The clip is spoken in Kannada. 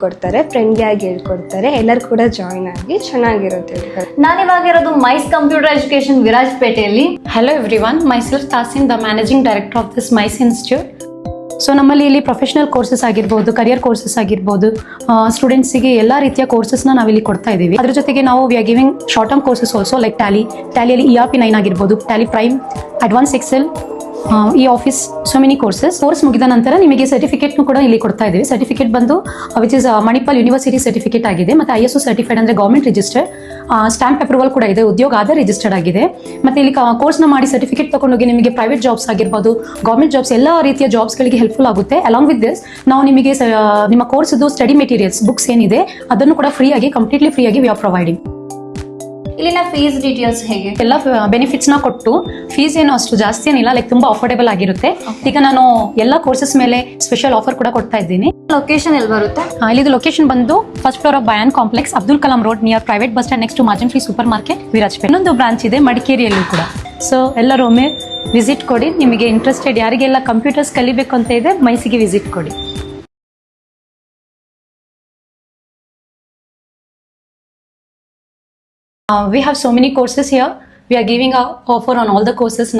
ಕೊಡ್ತಾರೆ, ಫ್ರೆಂಡ್ಲಿ ಆಗಿ ಹೇಳ್ಕೊಡ್ತಾರೆ. ಎಲ್ಲರೂ ಕೂಡ ಜಾಯಿನ್ ಆಗಿ ಚೆನ್ನಾಗಿರುತ್ತೆ. ನಾನಿವಾಗ ಇರೋದು ಮೈಸ್ ಕಂಪ್ಯೂಟರ್ ಎಜುಕೇಶನ್ ವಿರಾಜಪೇಟೆಯಲ್ಲಿ. Hello everyone, myself Tasin, the managing director of this MICE Institute. So ನಮ್ಮಲ್ಲಿ ಇಲ್ಲಿ ಪ್ರೊಫೆಷನಲ್ ಕೋರ್ಸಸ್ ಆಗಿರ್ಬೋದು, ಕರಿಯರ್ ಕೋರ್ಸಸ್ ಆಗಿರ್ಬೋದು, ಸ್ಟೂಡೆಂಟ್ಸಿಗೆ ಎಲ್ಲ ರೀತಿಯ ಕೋರ್ಸಸ್ನ ನಾವಿಲ್ಲಿ ಕೊಡ್ತಾ ಇದ್ದೀವಿ. ಅದ್ರ ಜೊತೆಗೆ ನಾವು we are giving short term courses also like ಟ್ಯಾಲಿಯಲ್ಲಿ ERP 9 ಆಗಿರ್ಬೋದು, ಟ್ಯಾಲಿ ಪ್ರೈಮ್, ಅಡ್ವಾನ್ಸ್ ಎಕ್ಸೆಲ್, ಈ office, so many courses. Course ಮುಗಿದ ನಂತರ ನಿಮಗೆ ಸರ್ಟಿಫಿಕೇಟ್ನು ಕೂಡ ಇಲ್ಲಿ ಕೊಡ್ತಾ ಇದ್ದೀವಿ. ಸರ್ಟಿಫಿಕೇಟ್ ಬಂದು which is Manipal university certificate ಆಗಿದೆ, ಮತ್ತು ISO ಸರ್ಟಿಫೈಡ್ ಅಂದರೆ ಗೌರ್ಮೆಂಟ್ ರಿಜಿಸ್ಟರ್ಡ್, ಸ್ಟ್ಯಾಂಪ್ ಅಪ್ರೂವಲ್ ಕೂಡ ಇದೆ, ಉದ್ಯೋಗ ಆಧಾರ್ ರಿಜಿಸ್ಟರ್ಡ್ ಆಗಿದೆ. ಮತ್ತು ಇಲ್ಲಿ ಕೋರ್ಸ್ನ ಮಾಡಿ ಸರ್ಟಿಫಿಕೇಟ್ ತಗೊಂಡೋಗಿ ನಿಮಗೆ ಪ್ರೈವೇಟ್ ಜಾಬ್ಸ್ ಆಗಿರ್ಬೋದು, ಗೌರ್ಮೆಂಟ್ ಜಾಬ್ಸ್, ಎಲ್ಲ ರೀತಿಯ ಜಾಬ್ಸ್ಗಳಿಗೆ ಹೆಲ್ಪ್ಫುಲ್ ಆಗುತ್ತೆ. ಅಲಾಂಗ್ ವಿತ್ ದಿಸ್ ನಾವು ನಿಮಗೆ ನಿಮ್ಮ ಕೋರ್ಸ್ದು ಸ್ಟಡಿ ಮೆಟೀರಿಯಲ್ಸ್, ಬುಕ್ಸ್ ಏನಿದೆ ಅದನ್ನು ಕೂಡ ಫ್ರೀಯಾಗಿ, ಕಂಪ್ಲೀಟ್ಲಿ ಫ್ರೀಯಾಗಿ ವಿ ಆರ್ ಪ್ರೊವೈಡಿಂಗ್. ಇಲ್ಲಿನ ಫೀಸ್ ಡೀಟೇಲ್ಸ್ ಹೇಗೆ? ಎಲ್ಲ ಬೆನಿಫಿಟ್ಸ್ನ ಕೊಟ್ಟು, ಫೀಸ್ ಏನು ಅಷ್ಟು ಜಾಸ್ತಿ ಏನಿಲ್ಲ, ಲೈಕ್ ತುಂಬಾ ಅಫೋರ್ಡೆಬಲ್ ಆಗಿರುತ್ತೆ. ಈಗ ನಾನು ಎಲ್ಲ ಕೋರ್ಸಸ್ ಮೇಲೆ ಸ್ಪೆಷಲ್ ಆಫರ್ ಕೂಡ ಕೊಡ್ತಾ ಇದ್ದೀನಿ. ಲೊಕೇಶನ್ ಎಲ್ಲಿ ಬರುತ್ತೆ? ಇಲ್ಲಿದು ಲೊಕೇಶನ್ ಬಂದು first floor of Bayan complex, Abdul Kalam road, near private bus stand, next to Margin Free super market, Virajpet. ಇನ್ನೊಂದು ಬ್ರಾಂಚ್ ಇದೆ ಮಡಿಕೇರಿಯಲ್ಲಿ ಕೂಡ. ಸೊ ಎಲ್ಲರೂ ಒಮ್ಮೆ ವಿಸಿಟ್ ಕೊಡಿ. ನಿಮಗೆ ಇಂಟ್ರೆಸ್ಟೆಡ್ ಯಾರಿಗೆಲ್ಲ ಕಂಪ್ಯೂಟರ್ಸ್ ಕಲಿಬೇಕು ಅಂತ ಇದೆ, ಮೈಸಿಗೆ ವಿಸಿಟ್ ಕೊಡಿ. We have so many courses here. We are giving a offer on all the courses now.